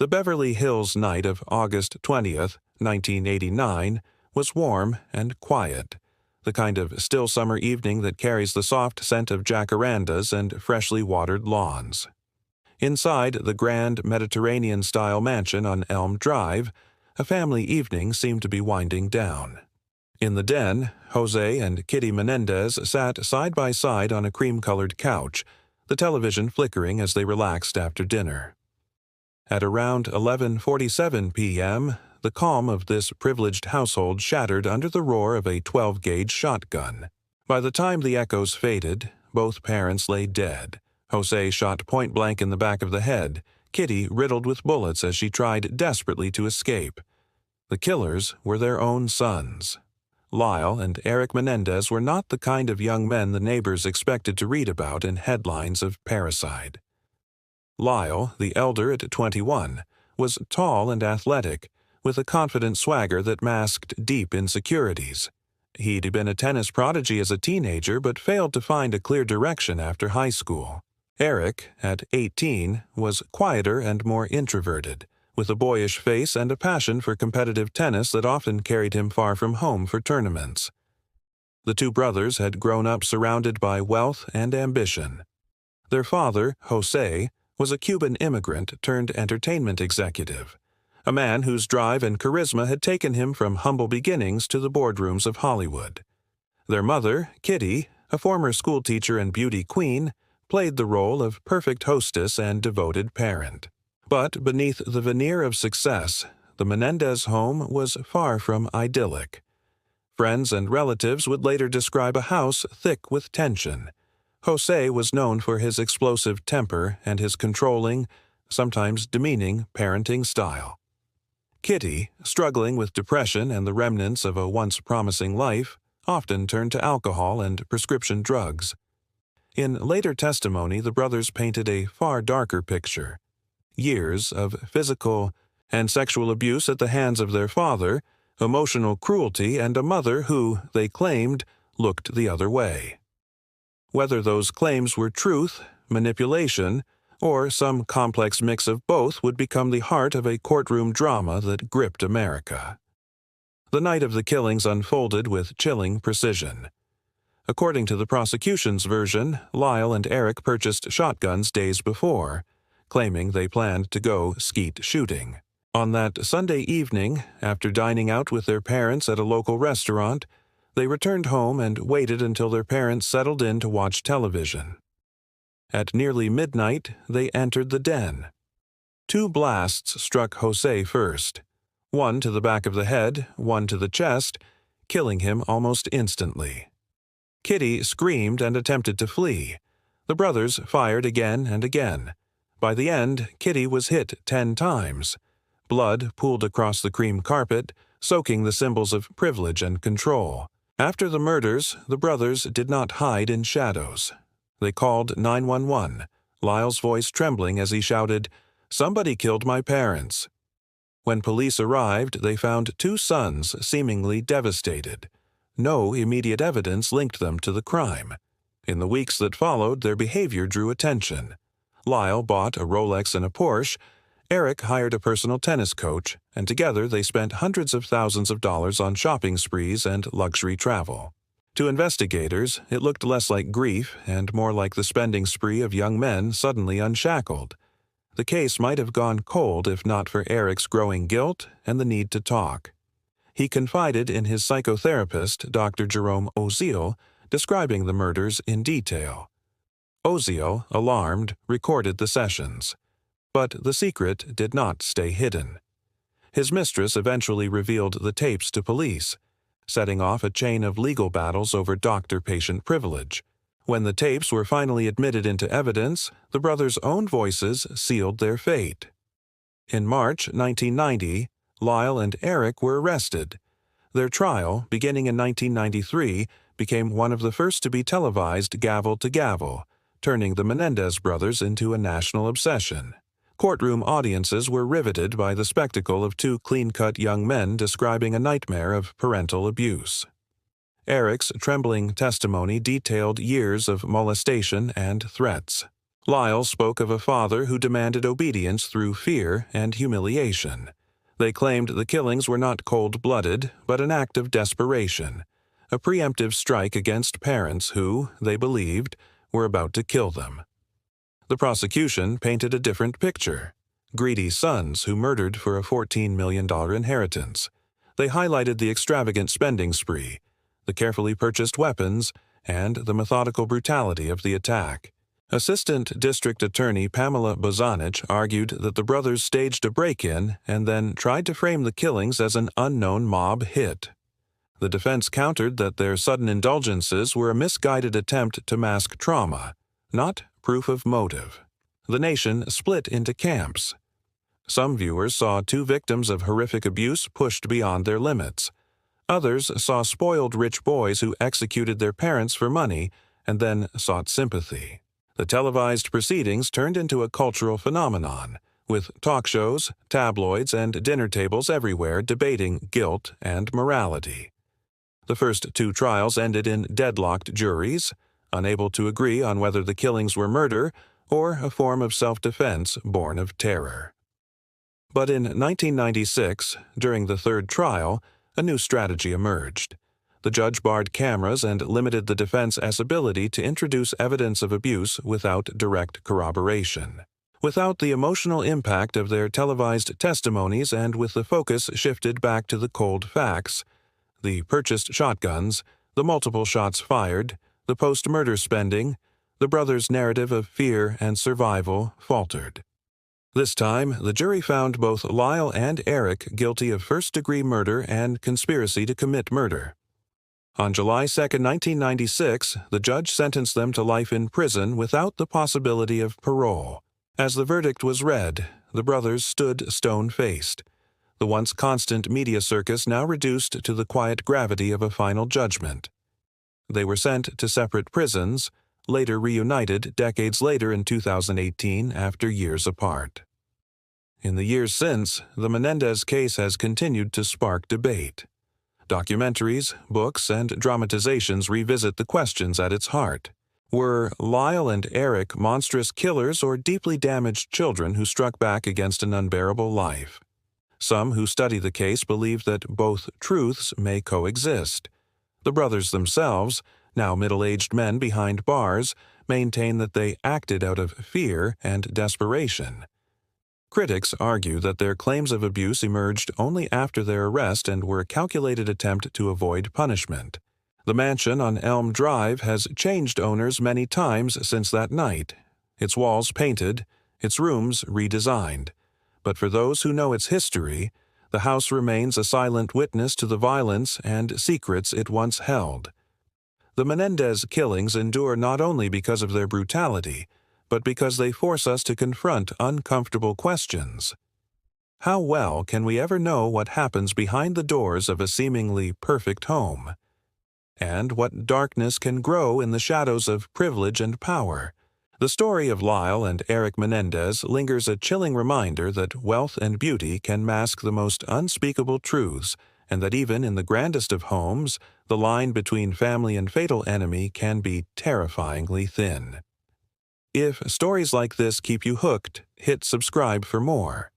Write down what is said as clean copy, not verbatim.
The Beverly Hills night of August 20th, 1989, was warm and quiet, the kind of still summer evening that carries the soft scent of jacarandas and freshly watered lawns. Inside the grand Mediterranean-style mansion on Elm Drive, a family evening seemed to be winding down. In the den, Jose and Kitty Menendez sat side by side on a cream-colored couch, the television flickering as they relaxed after dinner. At around 11:47 p.m., the calm of this privileged household shattered under the roar of a 12-gauge shotgun. By the time the echoes faded, both parents lay dead. Jose shot point-blank in the back of the head, Kitty riddled with bullets as she tried desperately to escape. The killers were their own sons. Lyle and Erik Menendez were not the kind of young men the neighbors expected to read about in headlines of Parricide. Lyle, the elder at 21, was tall and athletic, with a confident swagger that masked deep insecurities. He'd been a tennis prodigy as a teenager but failed to find a clear direction after high school. Erik, at 18, was quieter and more introverted, with a boyish face and a passion for competitive tennis that often carried him far from home for tournaments. The two brothers had grown up surrounded by wealth and ambition. Their father, Jose, was a Cuban immigrant turned entertainment executive, a man whose drive and charisma had taken him from humble beginnings to the boardrooms of Hollywood. Their mother, Kitty, a former schoolteacher and beauty queen, played the role of perfect hostess and devoted parent. But beneath the veneer of success, the Menendez home was far from idyllic. Friends and relatives would later describe a house thick with tension. Jose was known for his explosive temper and his controlling, sometimes demeaning, parenting style. Kitty, struggling with depression and the remnants of a once promising life, often turned to alcohol and prescription drugs. In later testimony, the brothers painted a far darker picture. Years of physical and sexual abuse at the hands of their father, emotional cruelty, and a mother who, they claimed, looked the other way. Whether those claims were truth, manipulation, or some complex mix of both would become the heart of a courtroom drama that gripped America. The night of the killings unfolded with chilling precision. According to the prosecution's version, Lyle and Erik purchased shotguns days before, claiming they planned to go skeet shooting. On that Sunday evening, after dining out with their parents at a local restaurant, they returned home and waited until their parents settled in to watch television. At nearly midnight, they entered the den. Two blasts struck Jose first, one to the back of the head, one to the chest, killing him almost instantly. Kitty screamed and attempted to flee. The brothers fired again and again. By the end, Kitty was hit 10 times. Blood pooled across the cream carpet, soaking the symbols of privilege and control. After the murders, the brothers did not hide in shadows. They called 911, Lyle's voice trembling as he shouted, "Somebody killed my parents." When police arrived, they found two sons seemingly devastated. No immediate evidence linked them to the crime. In the weeks that followed, their behavior drew attention. Lyle bought a Rolex and a Porsche. Erik hired a personal tennis coach, and together they spent hundreds of thousands of dollars on shopping sprees and luxury travel. To investigators, it looked less like grief and more like the spending spree of young men suddenly unshackled. The case might have gone cold if not for Erik's growing guilt and the need to talk. He confided in his psychotherapist, Dr. Jerome Oziel, describing the murders in detail. Oziel, alarmed, recorded the sessions. But the secret did not stay hidden. His mistress eventually revealed the tapes to police, setting off a chain of legal battles over doctor-patient privilege. When the tapes were finally admitted into evidence, the brothers' own voices sealed their fate. In March 1990, Lyle and Erik were arrested. Their trial, beginning in 1993, became one of the first to be televised gavel to gavel, turning the Menendez brothers into a national obsession. Courtroom audiences were riveted by the spectacle of two clean-cut young men describing a nightmare of parental abuse. Erik's trembling testimony detailed years of molestation and threats. Lyle spoke of a father who demanded obedience through fear and humiliation. They claimed the killings were not cold-blooded, but an act of desperation, a preemptive strike against parents who, they believed, were about to kill them. The prosecution painted a different picture: greedy sons who murdered for a $14 million inheritance. They highlighted the extravagant spending spree, the carefully purchased weapons, and the methodical brutality of the attack. Assistant District Attorney Pamela Bozanich argued that the brothers staged a break-in and then tried to frame the killings as an unknown mob hit. The defense countered that their sudden indulgences were a misguided attempt to mask trauma, not proof of motive. The nation split into camps. Some viewers saw two victims of horrific abuse pushed beyond their limits. Others saw spoiled rich boys who executed their parents for money and then sought sympathy. The televised proceedings turned into a cultural phenomenon, with talk shows, tabloids, and dinner tables everywhere debating guilt and morality. The first two trials ended in deadlocked juries, unable to agree on whether the killings were murder or a form of self-defense born of terror. But in 1996, during the third trial, a new strategy emerged. The judge barred cameras and limited the defense's ability to introduce evidence of abuse without direct corroboration. Without the emotional impact of their televised testimonies and with the focus shifted back to the cold facts, the purchased shotguns, the multiple shots fired, the post-murder spending, the brothers' narrative of fear and survival faltered. This time, the jury found both Lyle and Erik guilty of first-degree murder and conspiracy to commit murder. On July 2, 1996, the judge sentenced them to life in prison without the possibility of parole. As the verdict was read, the brothers stood stone-faced, the once constant media circus now reduced to the quiet gravity of a final judgment. They were sent to separate prisons, later reunited decades later in 2018 after years apart. In the years since, the Menendez case has continued to spark debate. Documentaries, books, and dramatizations revisit the questions at its heart. Were Lyle and Erik monstrous killers or deeply damaged children who struck back against an unbearable life? Some who study the case believe that both truths may coexist. The brothers themselves, now middle-aged men behind bars, maintain that they acted out of fear and desperation. Critics argue that their claims of abuse emerged only after their arrest and were a calculated attempt to avoid punishment. The mansion on Elm Drive has changed owners many times since that night, its walls painted, its rooms redesigned. But for those who know its history, the house remains a silent witness to the violence and secrets it once held. The Menendez killings endure not only because of their brutality, but because they force us to confront uncomfortable questions. How well can we ever know what happens behind the doors of a seemingly perfect home? And what darkness can grow in the shadows of privilege and power? The story of Lyle and Erik Menendez lingers a chilling reminder that wealth and beauty can mask the most unspeakable truths, and that even in the grandest of homes, the line between family and fatal enemy can be terrifyingly thin. If stories like this keep you hooked, hit subscribe for more.